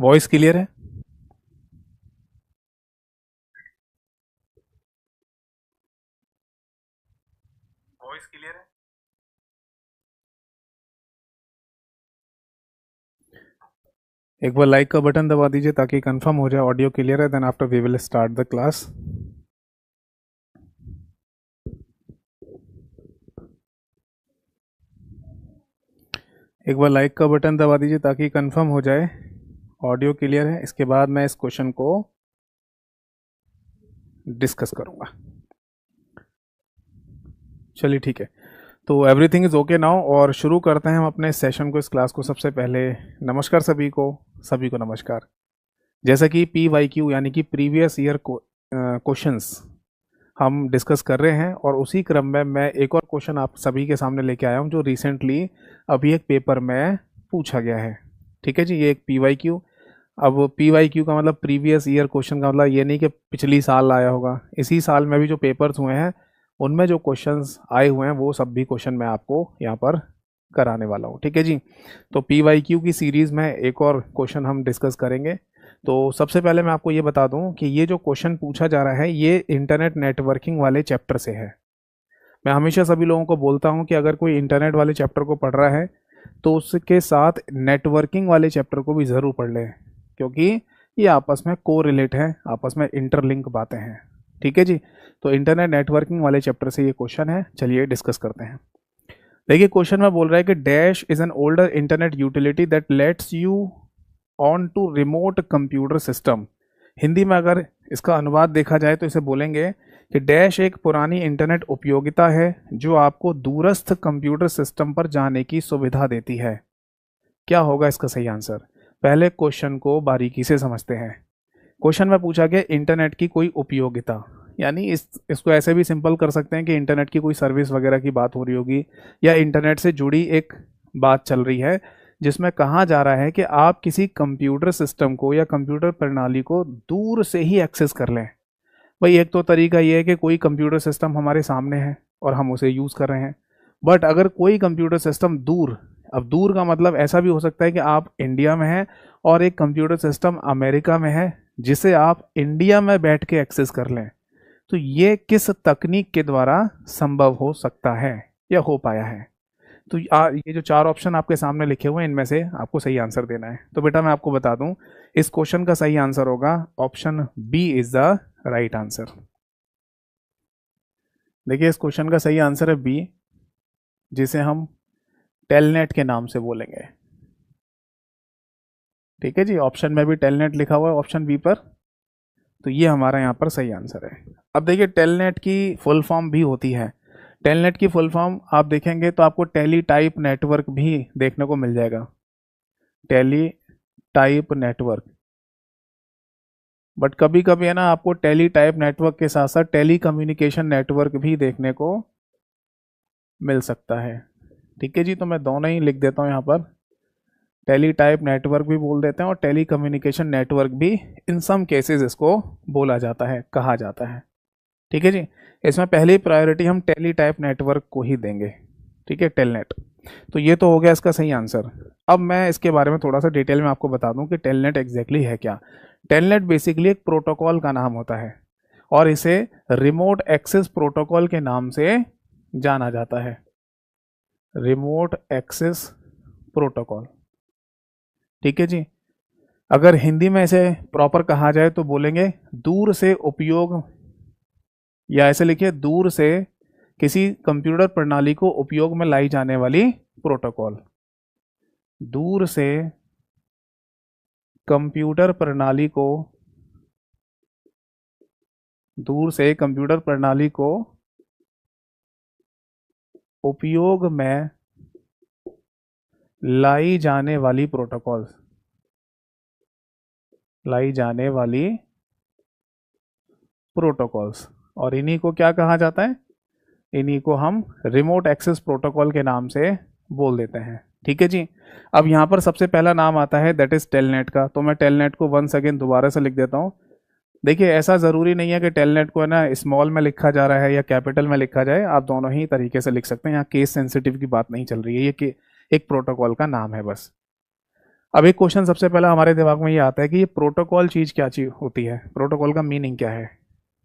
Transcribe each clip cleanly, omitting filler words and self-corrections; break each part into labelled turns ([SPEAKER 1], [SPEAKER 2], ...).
[SPEAKER 1] Voice clear है? Voice clear है? एक बार लाइक का बटन दबा दीजिए ताकि कंफर्म हो जाए ऑडियो क्लियर है, then after we will start the class. एक बार लाइक का बटन दबा दीजिए ताकि कंफर्म हो जाए ऑडियो क्लियर है। इसके बाद मैं इस क्वेश्चन को डिस्कस करूंगा। चलिए ठीक है, तो एवरीथिंग इज़ ओके नाउ और शुरू करते हैं हम अपने सेशन को, इस क्लास को। सबसे पहले नमस्कार सभी को नमस्कार। जैसा कि PYQ यानी कि प्रीवियस ईयर क्वेश्चंस हम डिस्कस कर रहे हैं, और उसी क्रम में मैं एक और क्वेश्चन आप सभी के सामने लेके आया हूं जो रिसेंटली अभी एक पेपर में पूछा गया है। ठीक है जी, ये एक PYQ। अब PYQ का मतलब प्रीवियस ईयर क्वेश्चन का मतलब ये नहीं कि पिछली साल आया होगा, इसी साल में भी जो पेपर्स हुए हैं उनमें जो क्वेश्चंस आए हुए हैं वो सब भी क्वेश्चन मैं आपको यहाँ पर कराने वाला हूँ। ठीक है जी, तो PYQ की सीरीज़ में एक और क्वेश्चन हम डिस्कस करेंगे। तो सबसे पहले मैं आपको ये बता दूं कि ये जो क्वेश्चन पूछा जा रहा है ये इंटरनेट नेटवर्किंग वाले चैप्टर से है। मैं हमेशा सभी लोगों को बोलता हूं कि अगर कोई इंटरनेट वाले चैप्टर को पढ़ रहा है तो उसके साथ नेटवर्किंग वाले चैप्टर को भी ज़रूर पढ़ लें, क्योंकि ये आपस में को रिलेट है, आपस में इंटरलिंक बातें हैं। ठीक है जी, तो इंटरनेट नेटवर्किंग वाले चैप्टर से ये क्वेश्चन है, चलिए डिस्कस करते हैं। देखिए क्वेश्चन में बोल रहा है कि dash is an older internet utility that lets you on to remote computer system. Hindi में अगर इसका अनुवाद देखा जाए तो इसे बोलेंगे कि डैश एक पुरानी इंटरनेट उपयोगिता है जो आपको दूरस्थ कंप्यूटर सिस्टम पर जाने की सुविधा देती है। क्या होगा इसका सही आंसर? पहले क्वेश्चन को बारीकी से समझते हैं। क्वेश्चन में पूछा गया इंटरनेट की कोई उपयोगिता, यानी इसको ऐसे भी सिंपल कर सकते हैं कि इंटरनेट की कोई सर्विस वगैरह की बात हो रही होगी, या इंटरनेट से जुड़ी एक बात चल रही है जिसमें कहा जा रहा है कि आप किसी कंप्यूटर सिस्टम को या कंप्यूटर प्रणाली को दूर से ही एक्सेस कर लें। भाई एक तो तरीका ये है कि कोई कंप्यूटर सिस्टम हमारे सामने है और हम उसे यूज़ कर रहे हैं, बट अगर कोई कंप्यूटर सिस्टम दूर, अब दूर का मतलब ऐसा भी हो सकता है कि आप इंडिया में हैं और एक कंप्यूटर सिस्टम अमेरिका में है जिसे आप इंडिया में बैठ के एक्सेस कर लें, तो ये किस तकनीक के द्वारा संभव हो सकता है या हो पाया है? तो ये जो चार ऑप्शन आपके सामने लिखे हुए हैं इनमें से आपको सही आंसर देना है। तो बेटा मैं आपको बता दूं, इस क्वेश्चन का सही आंसर होगा option B is the right answer. देखिए इस क्वेश्चन का सही आंसर है बी, जिसे हम टेलनेट के नाम से बोलेंगे। ठीक है जी, ऑप्शन में भी टेलनेट लिखा हुआ है ऑप्शन बी पर, तो ये हमारा यहाँ पर सही आंसर है। अब देखिए टेलनेट की फुल फॉर्म भी होती है। टेलनेट की फुल फॉर्म आप देखेंगे तो आपको टेली टाइप नेटवर्क भी देखने को मिल जाएगा, टेली टाइप नेटवर्क। बट कभी कभी है ना आपको टेली टाइप नेटवर्क के साथ साथ टेली कम्युनिकेशन नेटवर्क भी देखने को मिल सकता है। ठीक है जी, तो मैं दोनों ही लिख देता हूँ यहाँ पर, टेली टाइप नेटवर्क भी बोल देते हैं और टेली कम्युनिकेशन नेटवर्क भी इन सम केसेस इसको बोला जाता है, कहा जाता है। ठीक है जी, इसमें पहली प्रायोरिटी हम टेली टाइप नेटवर्क को ही देंगे। ठीक है, टेलनेट। तो ये तो हो गया इसका सही आंसर। अब मैं इसके बारे में थोड़ा सा डिटेल में आपको बता दूं कि टेलनेट एग्जैक्टली है क्या। टेलनेट बेसिकली एक प्रोटोकॉल का नाम होता है और इसे रिमोट एक्सेस प्रोटोकॉल के नाम से जाना जाता है। Remote access protocol. ठीक है जी, अगर हिंदी में इसे प्रॉपर कहा जाए तो बोलेंगे दूर से उपयोग, या ऐसे लिखिए दूर से किसी कंप्यूटर प्रणाली को उपयोग में लाई जाने वाली प्रोटोकॉल। दूर से कंप्यूटर प्रणाली को, दूर से कंप्यूटर प्रणाली को उपयोग में लाई जाने वाली प्रोटोकॉल, लाई जाने वाली प्रोटोकॉल्स, और इन्हीं को क्या कहा जाता है? इन्हीं को हम रिमोट एक्सेस प्रोटोकॉल के नाम से बोल देते हैं। ठीक है जी, अब यहाँ पर सबसे पहला नाम आता है दैट इज टेलनेट का, तो मैं टेलनेट को वंस अगेन दोबारा से लिख देता हूँ। देखिए ऐसा ज़रूरी नहीं है कि टेलनेट को है ना स्मॉल में लिखा जा रहा है या कैपिटल में लिखा जाए, आप दोनों ही तरीके से लिख सकते हैं। यहाँ केस सेंसिटिव की बात नहीं चल रही है, ये कि एक प्रोटोकॉल का नाम है बस। अब एक क्वेश्चन सबसे पहला हमारे दिमाग में ये आता है कि ये प्रोटोकॉल चीज़ क्या चीज़ होती है, प्रोटोकॉल का मीनिंग क्या है।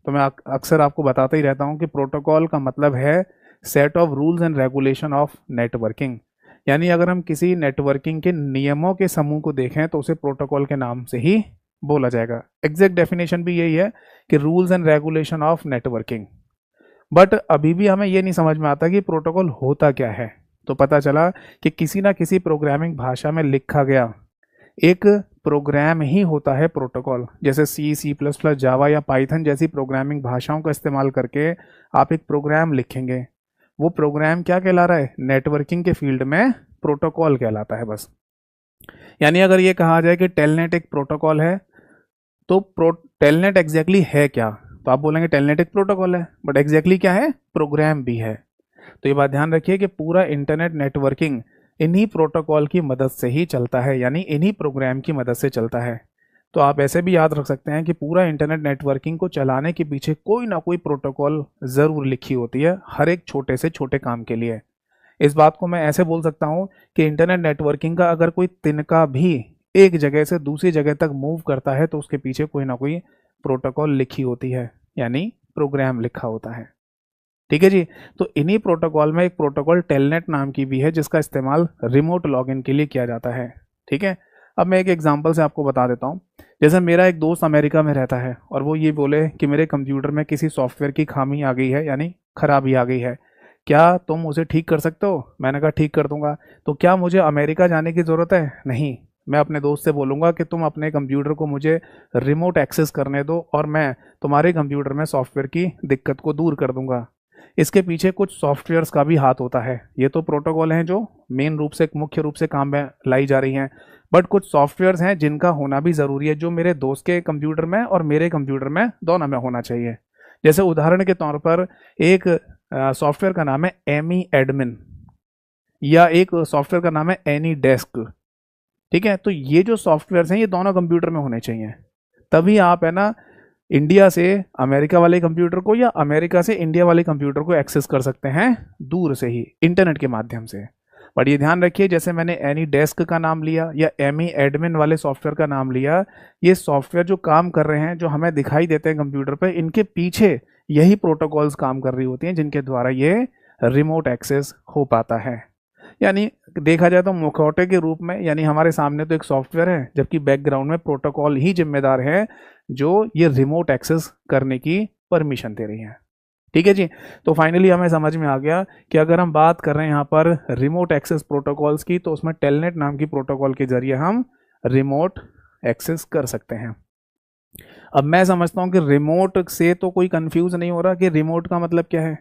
[SPEAKER 1] तो मैं अक्सर आपको बताता ही रहता हूँ कि प्रोटोकॉल का मतलब है set of rules and regulation of networking. यानी अगर हम किसी नेटवर्किंग के नियमों के समूह को देखें तो उसे प्रोटोकॉल के नाम से ही बोला जाएगा। एग्जैक्ट डेफिनेशन भी यही है कि rules and regulation of networking. But अभी भी हमें ये नहीं समझ में आता कि प्रोटोकॉल होता क्या है। तो पता चला कि किसी ना किसी प्रोग्रामिंग भाषा में लिखा गया एक प्रोग्राम ही होता है प्रोटोकॉल। जैसे C++, जावा या पाइथन जैसी प्रोग्रामिंग भाषाओं का इस्तेमाल करके आप एक प्रोग्राम लिखेंगे, वो प्रोग्राम क्या कहला रहा है, नेटवर्किंग के फील्ड में प्रोटोकॉल कहलाता है बस। यानी अगर ये कहा जाए कि टेलनेट एक प्रोटोकॉल है, तो टेलनेट एग्जैक्टली है क्या, तो आप बोलेंगे टेलनेट एक प्रोटोकॉल है, बट एग्जैक्टली क्या है, प्रोग्राम भी है। तो ये बात ध्यान रखिए कि पूरा इंटरनेट नेटवर्किंग इन्हीं प्रोटोकॉल की मदद से ही चलता है, यानी इन्हीं प्रोग्राम की मदद से चलता है। तो आप ऐसे भी याद रख सकते हैं कि पूरा इंटरनेट नेटवर्किंग को चलाने के पीछे कोई ना कोई प्रोटोकॉल ज़रूर लिखी होती है, हर एक छोटे से छोटे काम के लिए। इस बात को मैं ऐसे बोल सकता हूँ कि इंटरनेट नेटवर्किंग का अगर कोई तिनका भी एक जगह से दूसरी जगह तक मूव करता है तो उसके पीछे कोई ना कोई प्रोटोकॉल लिखी होती है, यानी प्रोग्राम लिखा होता है। ठीक है जी। तो इन्हीं प्रोटोकॉल में एक प्रोटोकॉल टेलनेट नाम की भी है जिसका इस्तेमाल रिमोट लॉगिन के लिए किया जाता है। ठीक है, अब मैं एक एग्जांपल से आपको बता देता हूँ। जैसे मेरा एक दोस्त अमेरिका में रहता है और वो ये बोले कि मेरे कंप्यूटर में किसी सॉफ्टवेयर की खामी आ गई है, यानी खराबी आ गई है, क्या तुम उसे ठीक कर सकते हो। मैंने कहा ठीक कर दूंगा। तो क्या मुझे अमेरिका जाने की ज़रूरत है? नहीं, मैं अपने दोस्त से बोलूँगा कि तुम अपने कंप्यूटर को मुझे रिमोट एक्सेस करने दो और मैं तुम्हारे कंप्यूटर में सॉफ्टवेयर की दिक्कत को दूर कर दूंगा। इसके पीछे कुछ सॉफ्टवेयर्स का भी हाथ होता है। ये तो प्रोटोकॉल हैं जो मेन रूप से मुख्य रूप से काम में लाई जा रही हैं, बट कुछ सॉफ्टवेयर्स हैं जिनका होना भी ज़रूरी है, जो मेरे दोस्त के कंप्यूटर में और मेरे कंप्यूटर में दोनों में होना चाहिए। जैसे उदाहरण के तौर पर एक सॉफ्टवेयर का नाम है एमी एडमिन, या एक सॉफ्टवेयर का नाम है एनी डेस्क। ठीक है, तो ये जो सॉफ्टवेयर्स हैं ये दोनों कंप्यूटर में होने चाहिए, तभी आप है ना इंडिया से अमेरिका वाले कंप्यूटर को या अमेरिका से इंडिया वाले कंप्यूटर को एक्सेस कर सकते हैं दूर से ही, इंटरनेट के माध्यम से। बट ये ध्यान रखिए, जैसे मैंने एनी डेस्क का नाम लिया या एमी एडमिन वाले सॉफ्टवेयर का नाम लिया, ये सॉफ्टवेयर जो काम कर रहे हैं, जो हमें दिखाई देते हैं कंप्यूटर पे, इनके पीछे यही प्रोटोकॉल्स काम कर रही होती हैं जिनके द्वारा ये रिमोट एक्सेस हो पाता है। यानी देखा जाए तो मुखौटे के रूप में, यानी हमारे सामने तो एक सॉफ्टवेयर है, जबकि बैकग्राउंड में प्रोटोकॉल ही जिम्मेदार है जो ये रिमोट एक्सेस करने की परमिशन दे रही है। ठीक है जी। तो फाइनली हमें समझ में आ गया कि अगर हम बात कर रहे हैं यहाँ पर रिमोट एक्सेस प्रोटोकॉल्स की, तो उसमें टेलनेट नाम की प्रोटोकॉल के जरिए हम रिमोट एक्सेस कर सकते हैं। अब मैं समझता हूँ कि रिमोट से तो कोई कंफ्यूज नहीं हो रहा कि रिमोट का मतलब क्या है।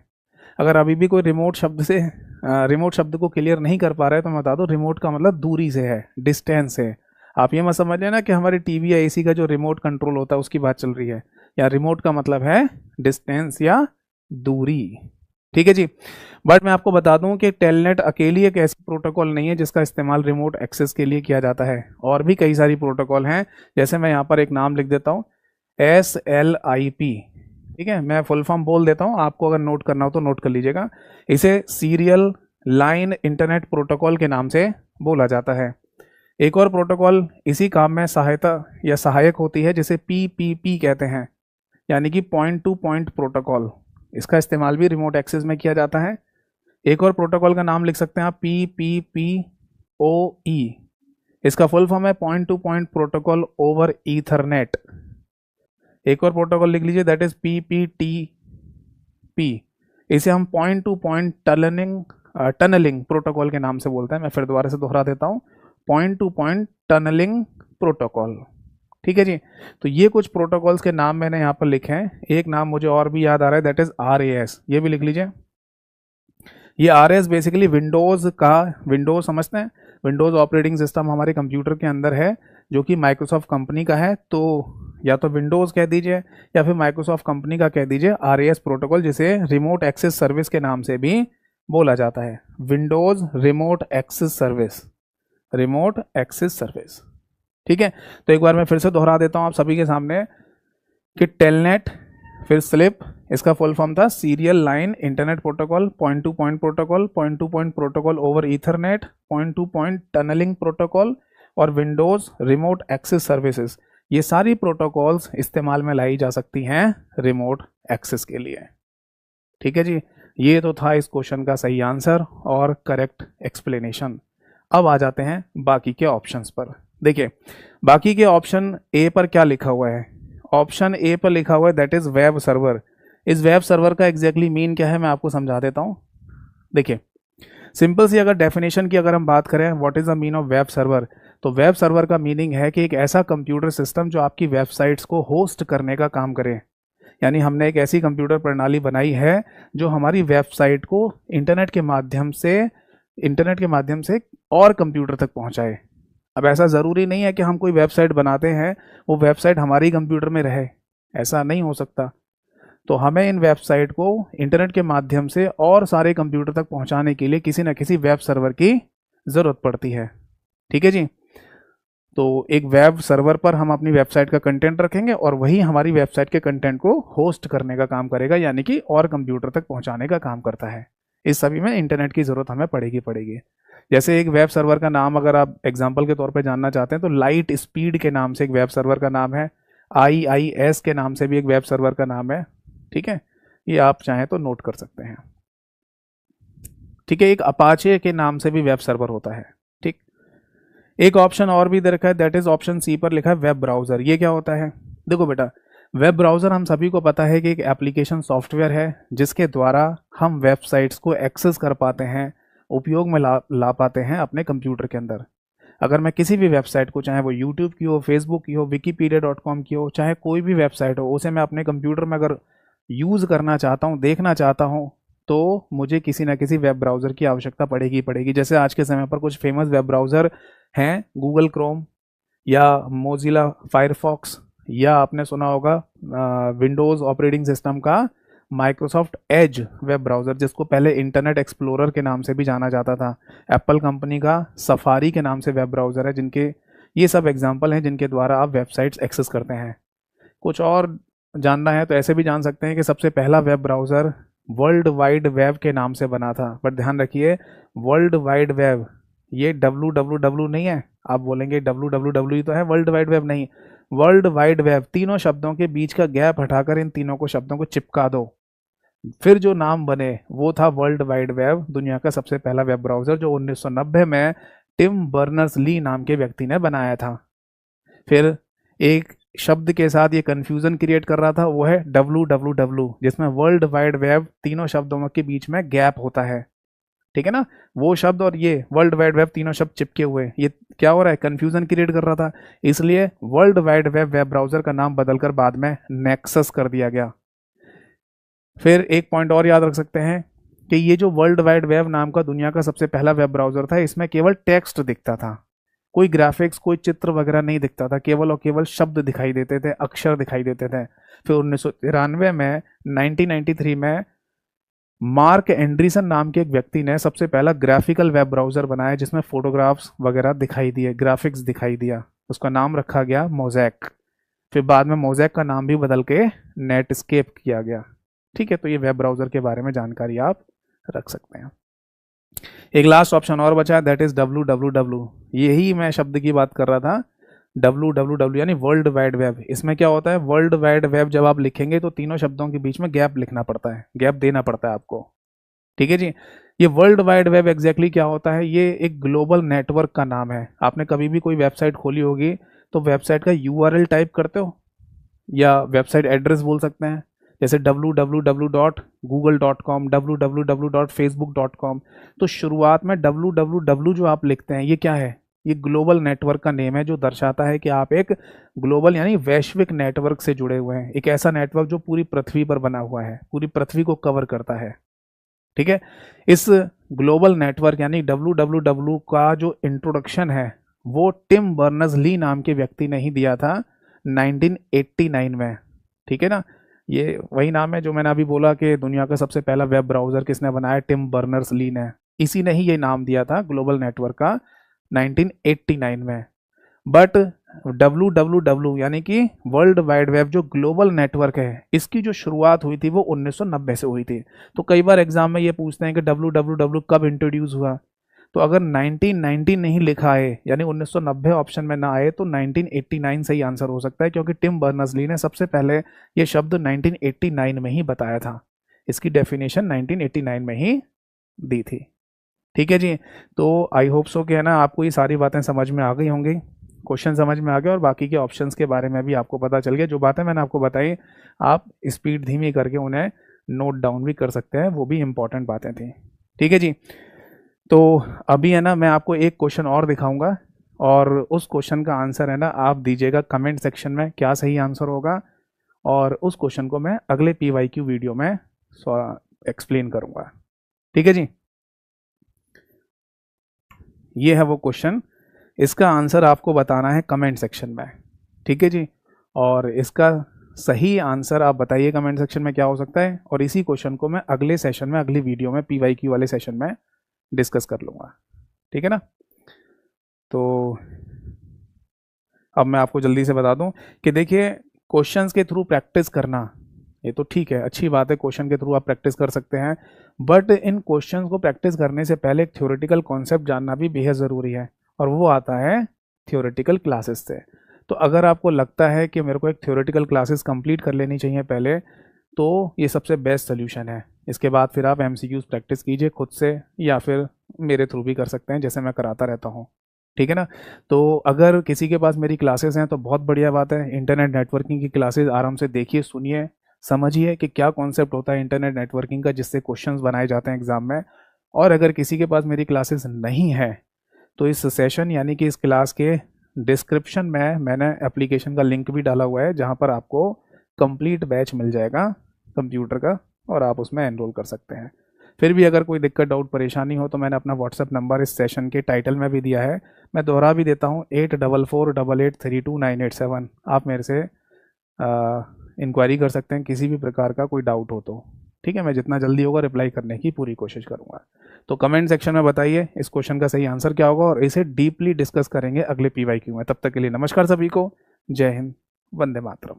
[SPEAKER 1] अगर अभी भी कोई रिमोट शब्द को क्लियर नहीं कर पा रहा है तो मैं बता दूं, रिमोट का मतलब दूरी से है, डिस्टेंस है। आप ये मत समझ लेना कि हमारे टीवी या एसी का जो रिमोट कंट्रोल होता है उसकी बात चल रही है। या रिमोट का मतलब है डिस्टेंस या दूरी। ठीक है जी। बट मैं आपको बता दूं कि टेलनेट अकेली एक ऐसी प्रोटोकॉल नहीं है जिसका इस्तेमाल रिमोट एक्सेस के लिए किया जाता है, और भी कई सारी प्रोटोकॉल हैं। जैसे मैं यहाँ पर एक नाम लिख देता हूँ, SLIP। ठीक है, मैं फुल फॉर्म बोल देता हूँ, आपको अगर नोट करना हो तो नोट कर लीजिएगा। इसे सीरियल लाइन इंटरनेट प्रोटोकॉल के नाम से बोला जाता है। एक और प्रोटोकॉल इसी काम में सहायता या सहायक होती है, जिसे PPP कहते हैं, यानी कि पॉइंट टू पॉइंट प्रोटोकॉल। इसका इस्तेमाल भी रिमोट एक्सेस में किया जाता है। एक और प्रोटोकॉल का नाम लिख सकते हैं आप, PPPoE। इसका फुल फॉर्म है point to point protocol over Ethernet. एक और प्रोटोकॉल लिख लीजिए, दैट इज PPTP। इसे हम point to point tunneling protocol के नाम से बोलते हैं। मैं फिर दोबारा से दोहरा देता हूँ, point to point tunneling protocol. ठीक है जी। तो ये कुछ प्रोटोकॉल्स के नाम मैंने यहाँ पर लिखे हैं। एक नाम मुझे और भी याद आ रहा है, दैट इज RAS। ये भी लिख लीजिए। ये RAS बेसिकली विंडोज समझते हैं, विंडोज ऑपरेटिंग सिस्टम हमारे कंप्यूटर के अंदर है, जो कि माइक्रोसॉफ्ट कंपनी का है। तो या तो विंडोज कह दीजिए या फिर माइक्रोसॉफ्ट कंपनी का कह दीजिए RAS प्रोटोकॉल, जिसे रिमोट एक्सेस सर्विस के नाम से भी बोला जाता है। Windows remote access service, remote access service. ठीक है, तो एक बार मैं फिर से दोहरा देता हूं आप सभी के सामने कि टेलनेट, फिर स्लिप, इसका फुल फॉर्म था serial line internet protocol, point to point protocol, point to point protocol over ethernet, point to point tunneling protocol, और विंडोज़ रिमोट एक्सेस सर्विसेज, ये सारी प्रोटोकॉल्स इस्तेमाल में लाई जा सकती हैं रिमोट एक्सेस के लिए। ठीक है जी, ये तो था इस क्वेश्चन का सही आंसर और करेक्ट एक्सप्लेनेशन। अब आ जाते हैं बाकी के ऑप्शंस पर। देखिए बाकी के ऑप्शन ए पर क्या लिखा हुआ है। ऑप्शन ए पर लिखा हुआ है दैट इज वेब सर्वर। इस वेब सर्वर का एग्जैक्टली मीन क्या है मैं आपको समझा देता हूँ। देखिए सिंपल सी अगर डेफिनेशन की अगर हम बात करें what is the mean of web server, तो वेब सर्वर का मीनिंग है कि एक ऐसा कंप्यूटर सिस्टम जो आपकी वेबसाइट्स को होस्ट करने का काम करे। यानी हमने एक ऐसी कंप्यूटर प्रणाली बनाई है जो हमारी वेबसाइट को इंटरनेट के माध्यम से और कंप्यूटर तक पहुंचाए। अब ऐसा ज़रूरी नहीं है कि हम कोई वेबसाइट बनाते हैं वो वेबसाइट हमारी कंप्यूटर में रहे, ऐसा नहीं हो सकता। तो हमें इन वेबसाइट को इंटरनेट के माध्यम से और सारे कंप्यूटर तक पहुंचाने के लिए किसी न किसी वेब सर्वर की ज़रूरत पड़ती है। ठीक है जी, तो एक वेब सर्वर पर हम अपनी वेबसाइट का कंटेंट रखेंगे और वही हमारी वेबसाइट के कंटेंट को होस्ट करने का काम करेगा, यानी कि और कंप्यूटर तक पहुंचाने का काम करता है। इस सभी में इंटरनेट की ज़रूरत हमें पड़ेगी। जैसे एक वेब सर्वर का नाम अगर आप एग्जाम्पल के तौर पे जानना चाहते हैं तो लाइट स्पीड के नाम से एक वेब सर्वर का नाम है, IIS के नाम से भी एक वेब सर्वर का नाम है। ठीक है, ये आप चाहें तो नोट कर सकते हैं। ठीक है, एक अपाचे के नाम से भी वेब सर्वर होता है। ठीक, एक ऑप्शन और भी दे रखा है दैट इज ऑप्शन सी पर लिखा है वेब ब्राउजर। ये क्या होता है? देखो बेटा, वेब ब्राउजर हम सभी को पता है कि एक एप्लीकेशन सॉफ्टवेयर है जिसके द्वारा हम वेबसाइट्स को एक्सेस कर पाते हैं, उपयोग में ला पाते हैं अपने कंप्यूटर के अंदर। अगर मैं किसी भी वेबसाइट को, चाहे वो यूट्यूब की हो, फेसबुक की हो, wikipedia.com की हो, चाहे कोई भी वेबसाइट हो, उसे मैं अपने कंप्यूटर में अगर यूज़ करना चाहता हूँ, देखना चाहता हूँ, तो मुझे किसी ना किसी वेब ब्राउज़र की आवश्यकता पड़ेगी। जैसे आज के समय पर कुछ फेमस वेब ब्राउज़र हैं, गूगल क्रोम या मोजिला फायरफॉक्स, या आपने सुना होगा विंडोज़ ऑपरेटिंग सिस्टम का माइक्रोसॉफ्ट एज वेब ब्राउज़र, जिसको पहले इंटरनेट एक्सप्लोरर के नाम से भी जाना जाता था। एप्पल कंपनी का सफारी के नाम से वेब ब्राउज़र है, जिनके ये सब एग्जाम्पल हैं जिनके द्वारा आप वेबसाइट्स एक्सेस करते हैं। कुछ और जानना है तो ऐसे भी जान सकते हैं कि सबसे पहला web browser world wide web के नाम से बना था। बट ध्यान रखिए, वर्ल्ड वाइड वेब ये www नहीं है। आप बोलेंगे www ही तो है, वर्ल्ड वाइड वेब नहीं। वर्ल्ड वाइड वेब, तीनों शब्दों के बीच का गैप हटाकर इन तीनों को शब्दों को चिपका दो, फिर जो नाम बने वो था वर्ल्ड वाइड वेब। दुनिया का सबसे पहला वेब ब्राउज़र जो 1990 में टिम बर्नर्स ली नाम के व्यक्ति ने बनाया था। फिर एक शब्द के साथ ये कंफ्यूजन क्रिएट कर रहा था, वो है www, जिसमें वर्ल्ड वाइड वेब तीनों शब्दों के बीच में गैप होता है। ठीक है ना, वो शब्द और ये वर्ल्ड वाइड वेब तीनों शब्द चिपके हुए, ये क्या हो रहा है? कंफ्यूजन क्रिएट कर रहा था। इसलिए वर्ल्ड वाइड वेब ब्राउज़र का नाम बदलकर बाद में नेक्सस कर दिया गया। फिर एक पॉइंट और याद रख सकते हैं कि ये जो वर्ल्ड वाइड वेब नाम का दुनिया का सबसे पहला वेब ब्राउज़र था, इसमें केवल टेक्स्ट दिखता था, कोई ग्राफिक्स, कोई चित्र वगैरह नहीं दिखता था, केवल और केवल शब्द दिखाई देते थे, अक्षर दिखाई देते थे। फिर 1993 में 1993 में मार्क एंड्रीसन नाम के एक व्यक्ति ने सबसे पहला ग्राफिकल वेब ब्राउज़र बनाया जिसमें फोटोग्राफ्स वगैरह दिखाई दिए, ग्राफिक्स दिखाई दिया। उसका नाम रखा गया मोज़ैक। फिर बाद में मोज़ैक का नाम भी बदल के नेटस्केप किया गया। ठीक है, तो ये वेब ब्राउज़र के बारे में जानकारी आप रख सकते हैं। एक लास्ट ऑप्शन और बचा है दैट इज www। यही मैं शब्द की बात कर रहा था, www यानी वर्ल्ड वाइड वेब। इसमें क्या होता है, वर्ल्ड वाइड वेब जब आप लिखेंगे तो तीनों शब्दों के बीच में गैप लिखना पड़ता है, गैप देना पड़ता है आपको। ठीक है जी, ये वर्ल्ड वाइड वेब एग्जैक्टली क्या होता है? ये एक ग्लोबल नेटवर्क का नाम है। आपने कभी भी कोई वेबसाइट खोली होगी तो वेबसाइट का URL टाइप करते हो या वेबसाइट एड्रेस बोल सकते हैं, जैसे www.google.com, www.facebook.com। तो शुरुआत में www जो आप लिखते हैं ये क्या है? ये ग्लोबल नेटवर्क का नेम है जो दर्शाता है कि आप एक ग्लोबल यानी वैश्विक नेटवर्क से जुड़े हुए हैं, एक ऐसा नेटवर्क जो पूरी पृथ्वी पर बना हुआ है, पूरी पृथ्वी को कवर करता है। ठीक है, इस ग्लोबल नेटवर्क यानी www का जो इंट्रोडक्शन है वो टिम बर्नर्स ली नाम के व्यक्ति ने ही दिया था 1989 में। ठीक है ना, ये वही नाम है जो मैंने अभी बोला कि दुनिया का सबसे पहला वेब ब्राउज़र किसने बनाया? टिम बर्नर्स ली ने। इसी ने ही ये नाम दिया था ग्लोबल नेटवर्क का 1989 में। बट www यानी कि वर्ल्ड वाइड वेब जो ग्लोबल नेटवर्क है, इसकी जो शुरुआत हुई थी वो 1990 से हुई थी। तो कई बार एग्जाम में ये पूछते हैं कि www कब इंट्रोड्यूस हुआ? तो अगर 1990 नहीं लिखा है यानी 1990 ऑप्शन में ना आए तो 1989 सही आंसर हो सकता है, क्योंकि टिम बर्नर्स-ली ने सबसे पहले ये शब्द 1989 में ही बताया था। इसकी डेफिनेशन 1989 में ही दी थी। ठीक है जी, तो आई होप सो कि है ना आपको ये सारी बातें समझ में आ गई होंगी, क्वेश्चन समझ में आ गया और बाकी के ऑप्शंस के बारे में भी आपको पता चल गया। जो बातें मैंने आपको बताई आप स्पीड धीमी करके उन्हें नोट डाउन भी कर सकते हैं, वो भी इम्पॉर्टेंट बातें थी। ठीक है जी, तो अभी है ना मैं आपको एक क्वेश्चन और दिखाऊंगा और उस क्वेश्चन का आंसर है ना आप दीजिएगा कमेंट सेक्शन में क्या सही आंसर होगा, और उस क्वेश्चन को मैं अगले PYQ वीडियो में एक्सप्लेन करूंगा। ठीक है जी, ये है वो क्वेश्चन, इसका आंसर आपको बताना है कमेंट सेक्शन में। ठीक है जी, और इसका सही आंसर आप बताइए कमेंट सेक्शन में क्या हो सकता है, और इसी क्वेश्चन को मैं अगले सेशन में अगली वीडियो में PYQ वाले सेशन में डिस्कस कर लूँगा। ठीक है ना, तो अब मैं आपको जल्दी से बता दूं कि देखिए क्वेश्चंस के थ्रू प्रैक्टिस करना ये तो ठीक है, अच्छी बात है, क्वेश्चन के थ्रू आप प्रैक्टिस कर सकते हैं, बट इन क्वेश्चंस को प्रैक्टिस करने से पहले एक थ्योरेटिकल कॉन्सेप्ट जानना भी बेहद ज़रूरी है, और वो आता है थ्योरेटिकल क्लासेस से। तो अगर आपको लगता है कि मेरे को एक थ्योरेटिकल क्लासेस कंप्लीट कर लेनी चाहिए पहले, तो ये सबसे बेस्ट सोल्यूशन है। इसके बाद फिर आप MCQs प्रैक्टिस कीजिए खुद से, या फिर मेरे थ्रू भी कर सकते हैं जैसे मैं कराता रहता हूँ। ठीक है ना, तो अगर किसी के पास मेरी क्लासेस हैं तो बहुत बढ़िया बात है, इंटरनेट नेटवर्किंग की क्लासेस आराम से देखिए, सुनिए, समझिए कि क्या कॉन्सेप्ट होता है इंटरनेट नेटवर्किंग का, जिससे क्वेश्चंस बनाए जाते हैं एग्जाम में। और अगर किसी के पास मेरी क्लासेस नहीं है तो इस सेशन यानी कि इस क्लास के डिस्क्रिप्शन में मैंने एप्लीकेशन का लिंक भी डाला हुआ है, जहाँ पर आपको कंप्लीट बैच मिल जाएगा कंप्यूटर का, और आप उसमें एनरोल कर सकते हैं। फिर भी अगर कोई दिक्कत डाउट परेशानी हो तो मैंने अपना व्हाट्सएप नंबर इस सेशन के टाइटल में भी दिया है, मैं दोहरा भी देता हूँ, 8448832987। आप मेरे से इंक्वायरी कर सकते हैं किसी भी प्रकार का कोई डाउट हो तो। ठीक है, मैं जितना जल्दी होगा रिप्लाई करने की पूरी कोशिश करूँगा। तो कमेंट सेक्शन में बताइए इस क्वेश्चन का सही आंसर क्या होगा, और इसे डीपली डिस्कस करेंगे अगले PYQ में। तब तक के लिए नमस्कार सभी को, जय हिंद, वंदे मातरम।